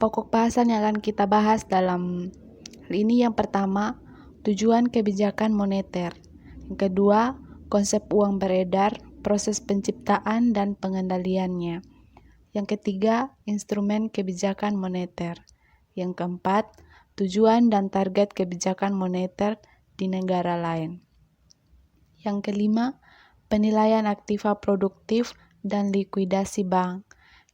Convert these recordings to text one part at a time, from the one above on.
Pokok bahasan yang akan kita bahas dalam hal ini yang pertama, tujuan kebijakan moneter. Yang kedua, konsep uang beredar, proses penciptaan dan pengendaliannya. Yang ketiga, instrumen kebijakan moneter. Yang keempat, tujuan dan target kebijakan moneter di negara lain. Yang kelima, penilaian aktiva produktif dan likuidasi bank.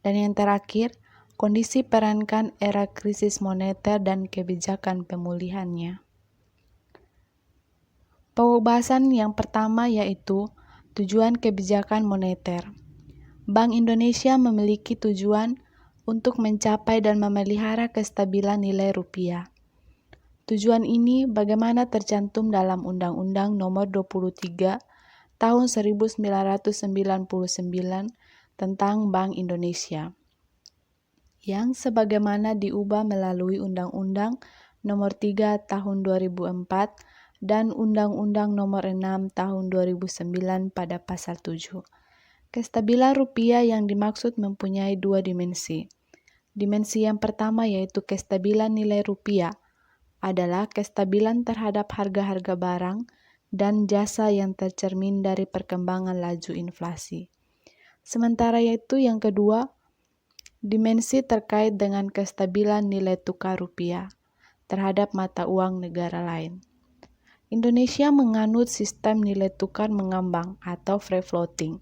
Dan yang terakhir, kondisi perankan era krisis moneter dan kebijakan pemulihannya. Pokok bahasan yang pertama yaitu tujuan kebijakan moneter. Bank Indonesia memiliki tujuan untuk mencapai dan memelihara kestabilan nilai rupiah. Tujuan ini bagaimana tercantum dalam Undang-Undang Nomor 23 Tahun 1999 tentang Bank Indonesia, yang sebagaimana diubah melalui Undang-Undang Nomor 3 Tahun 2004 dan Undang-Undang Nomor 6 Tahun 2009 pada Pasal 7. Kestabilan rupiah yang dimaksud mempunyai dua dimensi. Dimensi yang pertama yaitu kestabilan nilai rupiah adalah kestabilan terhadap harga-harga barang dan jasa yang tercermin dari perkembangan laju inflasi. Sementara itu yang kedua, dimensi terkait dengan kestabilan nilai tukar rupiah terhadap mata uang negara lain. Indonesia menganut sistem nilai tukar mengambang atau free floating.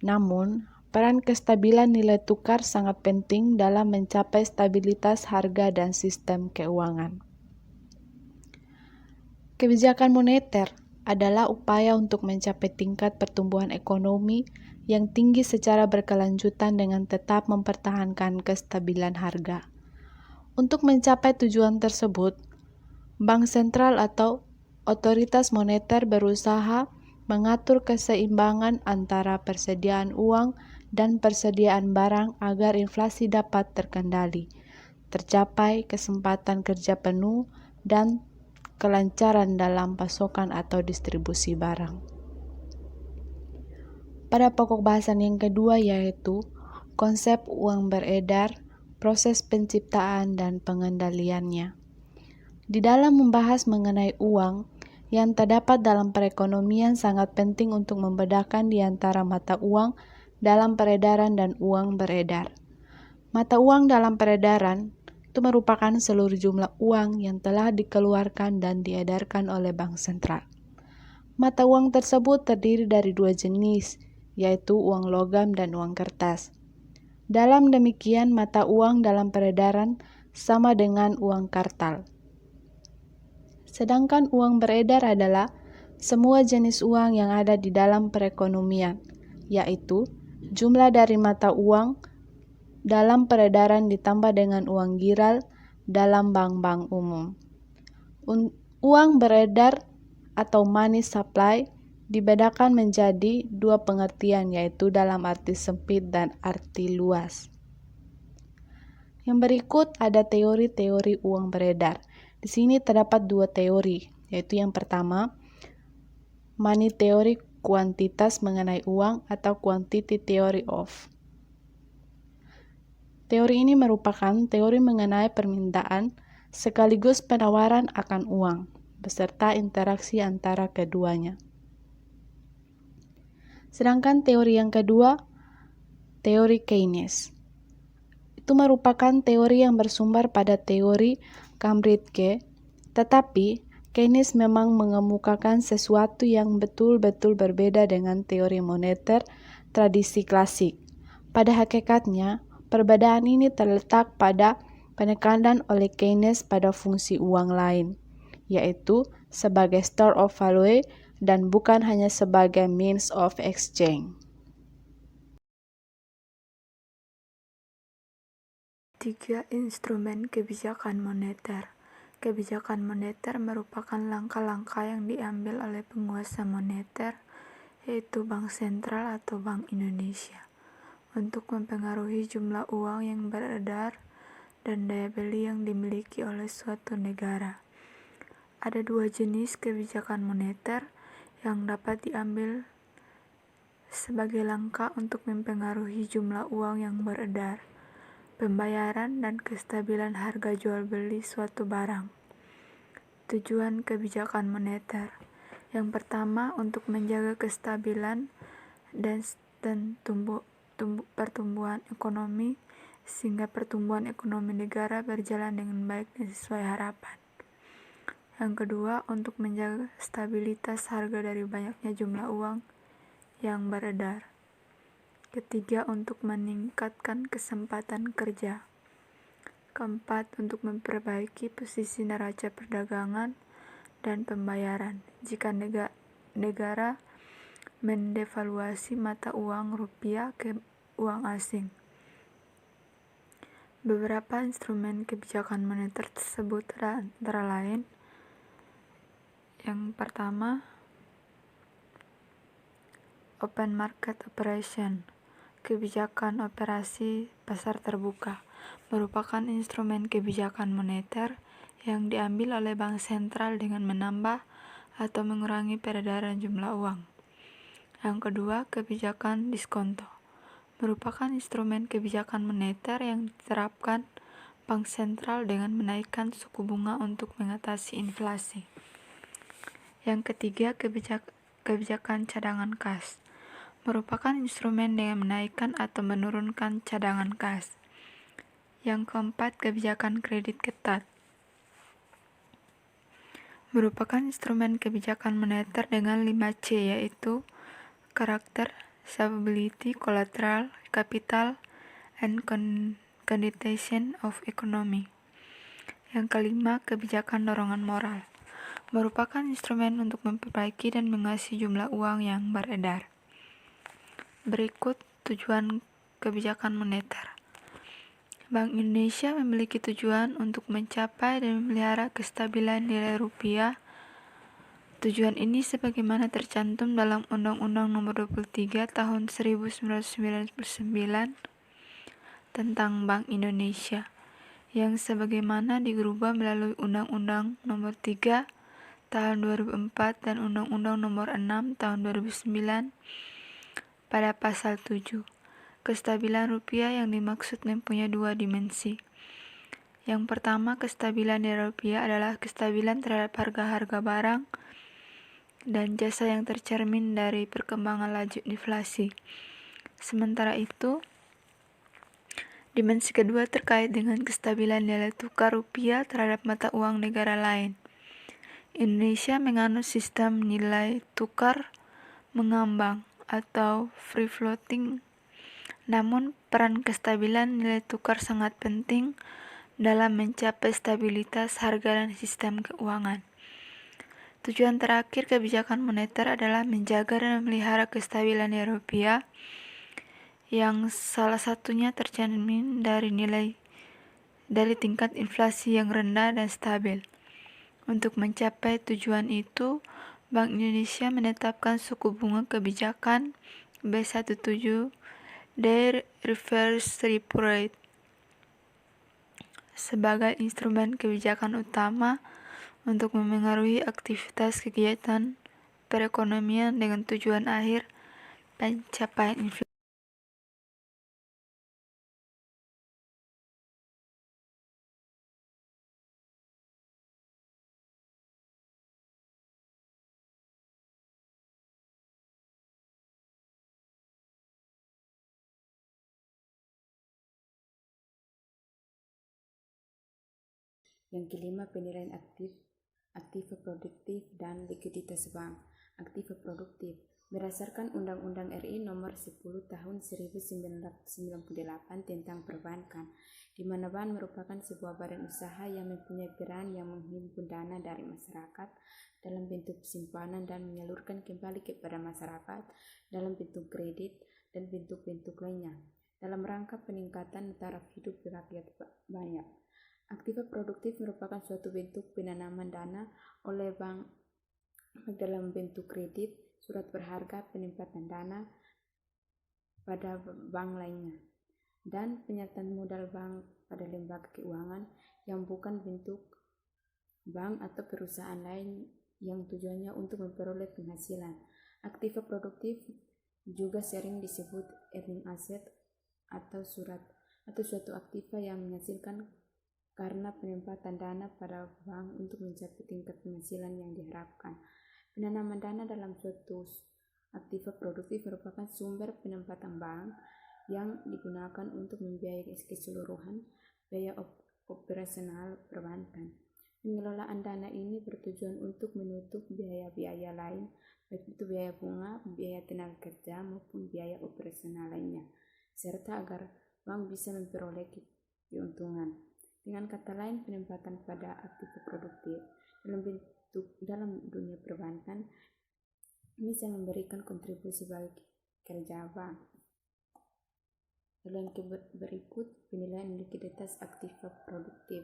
Namun, peran kestabilan nilai tukar sangat penting dalam mencapai stabilitas harga dan sistem keuangan. Kebijakan moneter adalah upaya untuk mencapai tingkat pertumbuhan ekonomi yang tinggi secara berkelanjutan dengan tetap mempertahankan kestabilan harga. Untuk mencapai tujuan tersebut, Bank Sentral atau otoritas moneter berusaha mengatur keseimbangan antara persediaan uang dan persediaan barang agar inflasi dapat terkendali, tercapai kesempatan kerja penuh, dan kelancaran dalam pasokan atau distribusi barang. Pada pokok bahasan yang kedua yaitu konsep uang beredar, proses penciptaan dan pengendaliannya. Di dalam membahas mengenai uang, yang terdapat dalam perekonomian sangat penting untuk membedakan di antara mata uang dalam peredaran dan uang beredar. Mata uang dalam peredaran itu merupakan seluruh jumlah uang yang telah dikeluarkan dan diedarkan oleh Bank Sentral. Mata uang tersebut terdiri dari dua jenis, yaitu uang logam dan uang kertas. Dalam demikian, mata uang dalam peredaran sama dengan uang kartal. Sedangkan uang beredar adalah semua jenis uang yang ada di dalam perekonomian, yaitu jumlah dari mata uang dalam peredaran ditambah dengan uang giral dalam bank-bank umum. Uang beredar atau money supply dibedakan menjadi dua pengertian, yaitu dalam arti sempit dan arti luas. Yang berikut ada teori-teori uang beredar. Di sini terdapat dua teori, yaitu yang pertama, money theory, kuantitas mengenai uang atau quantity theory of. Teori ini merupakan teori mengenai permintaan sekaligus penawaran akan uang, beserta interaksi antara keduanya. Sedangkan teori yang kedua, teori Keynes. Itu merupakan teori yang bersumber pada teori Cambridge, tetapi Keynes memang mengemukakan sesuatu yang betul-betul berbeda dengan teori moneter tradisi klasik. Pada hakikatnya, perbedaan ini terletak pada penekanan oleh Keynes pada fungsi uang lain, yaitu sebagai store of value dan bukan hanya sebagai means of exchange. 3. Instrumen kebijakan moneter. Kebijakan moneter merupakan langkah-langkah yang diambil oleh penguasa moneter, yaitu Bank Sentral atau Bank Indonesia, untuk mempengaruhi jumlah uang yang beredar dan daya beli yang dimiliki oleh suatu negara. Ada dua jenis kebijakan moneter yang dapat diambil sebagai langkah untuk mempengaruhi jumlah uang yang beredar. pembayaran dan kestabilan harga jual beli suatu barang. Tujuan kebijakan moneter. Yang pertama, untuk menjaga kestabilan dan pertumbuhan ekonomi, sehingga pertumbuhan ekonomi negara berjalan dengan baik dan sesuai harapan. Yang kedua, untuk menjaga stabilitas harga dari banyaknya jumlah uang yang beredar. Ketiga, untuk meningkatkan kesempatan kerja. Keempat, untuk memperbaiki posisi neraca perdagangan dan pembayaran jika negara mendevaluasi mata uang rupiah ke uang asing. Beberapa instrumen kebijakan moneter tersebut antara lain: yang pertama, Open Market Operation. Kebijakan operasi pasar terbuka merupakan instrumen kebijakan moneter yang diambil oleh bank sentral dengan menambah atau mengurangi peredaran jumlah uang. Yang kedua, kebijakan diskonto merupakan instrumen kebijakan moneter yang diterapkan bank sentral dengan menaikkan suku bunga untuk mengatasi inflasi. Yang ketiga, kebijakan cadangan kas merupakan instrumen dengan menaikkan atau menurunkan cadangan kas. Yang keempat, kebijakan kredit ketat merupakan instrumen kebijakan moneter dengan 5C, yaitu karakter, stability, collateral, capital, and condition of economy. Yang kelima, kebijakan dorongan moral merupakan instrumen untuk memperbaiki dan mengasihi jumlah uang yang beredar. Berikut tujuan kebijakan moneter. Bank Indonesia memiliki tujuan untuk mencapai dan memelihara kestabilan nilai rupiah. Tujuan ini sebagaimana tercantum dalam Undang-Undang Nomor 23 Tahun 1999 tentang Bank Indonesia, yang sebagaimana dirubah melalui Undang-Undang Nomor 3 Tahun 2004 dan Undang-Undang Nomor 6 Tahun 2009 pada pasal 7. Kestabilan rupiah yang dimaksud mempunyai dua dimensi. Yang pertama, kestabilan nilai rupiah adalah kestabilan terhadap harga-harga barang dan jasa yang tercermin dari perkembangan laju inflasi. Sementara itu, dimensi kedua terkait dengan kestabilan nilai tukar rupiah terhadap mata uang negara lain. Indonesia menganut sistem nilai tukar mengambang atau free floating. Namun, peran kestabilan nilai tukar sangat penting dalam mencapai stabilitas harga dan sistem keuangan. Tujuan terakhir kebijakan moneter adalah menjaga dan memelihara kestabilan nilai rupiah, yang salah satunya tercermin dari tingkat inflasi yang rendah dan stabil. Untuk mencapai tujuan itu, Bank Indonesia menetapkan suku bunga kebijakan B17 Day Reverse Repo Rate sebagai instrumen kebijakan utama untuk memengaruhi aktivitas kegiatan perekonomian dengan tujuan akhir pencapaian inflasi. Yang kelima, penilaian aktiva produktif dan likuiditas bank. Aktiva produktif berdasarkan Undang-Undang RI Nomor 10 Tahun 1998 tentang perbankan, di mana bank merupakan sebuah badan usaha yang mempunyai peran yang menghimpun dana dari masyarakat dalam bentuk simpanan dan menyalurkan kembali kepada masyarakat dalam bentuk kredit dan bentuk-bentuk lainnya dalam rangka peningkatan taraf hidup rakyat banyak. Aktiva produktif merupakan suatu bentuk penanaman dana oleh bank dalam bentuk kredit, surat berharga, penempatan dana pada bank lainnya, dan penyertaan modal bank pada lembaga keuangan yang bukan bentuk bank atau perusahaan lain yang tujuannya untuk memperoleh penghasilan. Aktiva produktif juga sering disebut earning asset atau atau suatu aktiva yang menghasilkan karena penempatan dana pada bank untuk mencapai tingkat penghasilan yang diharapkan. Penanaman dana dalam suatu aktiva produktif merupakan sumber penempatan bank yang digunakan untuk membiayai keseluruhan biaya operasional perbankan. Pengelolaan dana ini bertujuan untuk menutup biaya-biaya lain, baik itu biaya bunga, biaya tenaga kerja, maupun biaya operasional lainnya, serta agar bank bisa memperoleh keuntungan. Dengan kata lain, penempatan pada aktiva produktif dalam dunia perbankan bisa memberikan kontribusi bagi kerja bank. Lalu yang berikut, penilaian likuiditas aktiva produktif.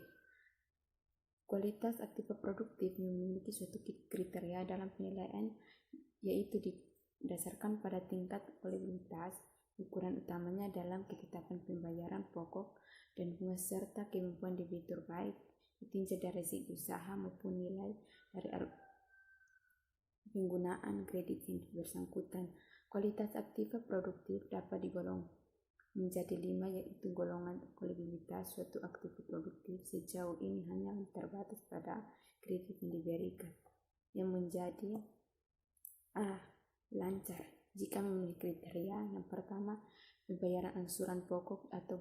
Kualitas aktiva produktif memiliki suatu kriteria dalam penilaian, yaitu didasarkan pada tingkat kualitas. Ukuran utamanya dalam ketetapan pembayaran pokok dan bunga serta kemampuan debitur baik ditinjau dari segi usaha maupun nilai dari penggunaan kredit yang bersangkutan. Kualitas aktiva produktif dapat digolong menjadi 5, yaitu golongan kualitas suatu aktiva produktif sejauh ini hanya terbatas pada kredit yang diberikan, yang menjadi lancar jika memenuhi kriteria. Yang pertama, pembayaran angsuran pokok atau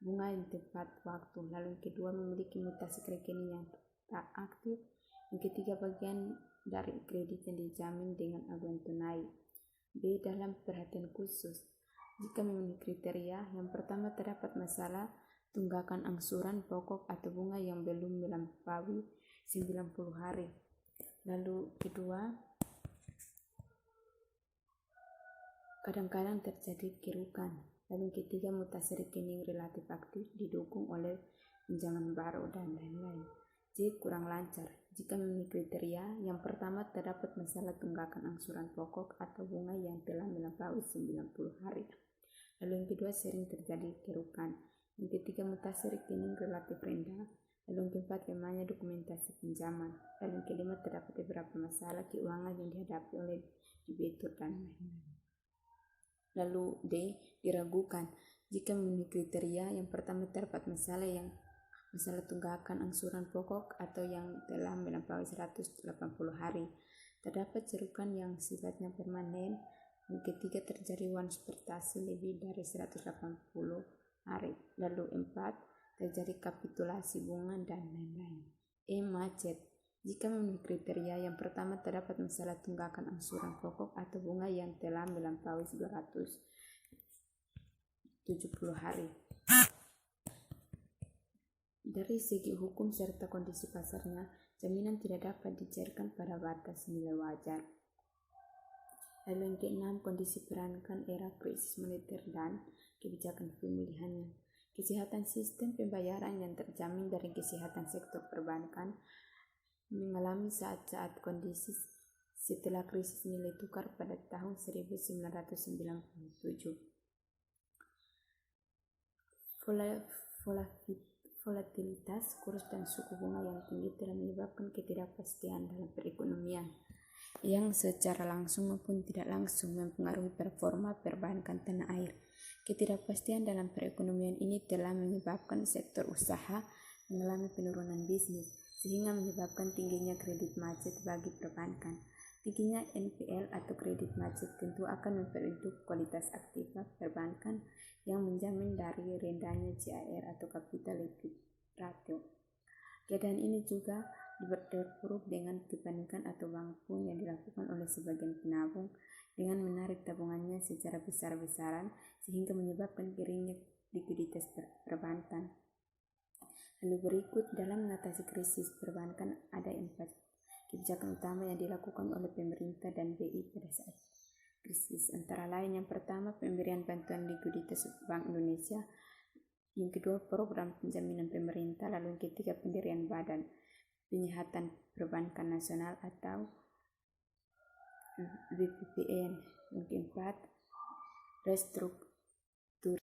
bunga yang tepat waktu. Lalu yang kedua, memiliki mutasi rekening yang tak aktif. Yang ketiga, bagian dari kredit yang dijamin dengan aduan tunai. B. Dalam perhatian khusus, jika memenuhi kriteria. Yang pertama, terdapat masalah tunggakan angsuran pokok atau bunga yang belum melampaui 90 hari. Lalu kedua, kadang-kadang terjadi kerukan. Lalu ketiga, mutasi rekening relatif aktif didukung oleh pinjaman baru dan lain-lain. C. Kurang lancar, jika memenuhi kriteria. Yang pertama, terdapat masalah tunggakan angsuran pokok atau bunga yang telah melampaui 90 hari. Lalu yang kedua, sering terjadi kerukan. Yang ketiga, mutasi rekening relatif rendah. Lalu yang keempat, lemahnya dokumentasi pinjaman. Lalu yang kelima, terdapat beberapa masalah keuangan yang dihadapi oleh debitur dan lain-lain. Lalu D. Diragukan, jika memenuhi kriteria. Yang pertama, terdapat masalah tunggakan angsuran pokok atau yang telah melampaui 180 hari. Terdapat cerukan yang sifatnya permanen. Yang ketiga, terjadi transportasi lebih dari 180 hari. Lalu 4, terjadi kapitulasi bunga dan lain-lain. E. Macet, jika memenuhi kriteria. Yang pertama, terdapat masalah tunggakan angsuran pokok atau bunga yang telah melampaui 270 hari. Dari segi hukum serta kondisi pasarnya, jaminan tidak dapat dicairkan pada batas nilai wajar. Lalu yang keenam, kondisi perbankan era krisis moneter dan kebijakan pemulihannya. Kesehatan sistem pembayaran yang terjamin dari kesehatan sektor perbankan mengalami saat-saat kondisi setelah krisis nilai tukar pada tahun 1997. Volatilitas kurs dan suku bunga yang tinggi telah menyebabkan ketidakpastian dalam perekonomian yang secara langsung maupun tidak langsung mempengaruhi performa perbankan tanah air. Ketidakpastian dalam perekonomian ini telah menyebabkan sektor usaha mengalami penurunan bisnis, sehingga menyebabkan tingginya kredit macet bagi perbankan. Tingginya NPL atau kredit macet tentu akan memperburuk kualitas aktiva perbankan yang menjamin dari rendahnya CAR atau capital liquidity ratio. Keadaan ini juga diperburuk dengan kepanikan atau bangkrut yang dilakukan oleh sebagian penabung dengan menarik tabungannya secara besar-besaran sehingga menyebabkan keringnya likuiditas perbankan. Lalu berikut, dalam mengatasi krisis perbankan ada 4 kebijakan utama yang dilakukan oleh pemerintah dan BI pada saat krisis. Antara lain, yang pertama, pemberian bantuan likuiditas Bank Indonesia. Yang kedua, program penjaminan pemerintah. Lalu yang ketiga, pendirian Badan Penyihatan Perbankan Nasional atau BPPN. Yang keempat, restruktur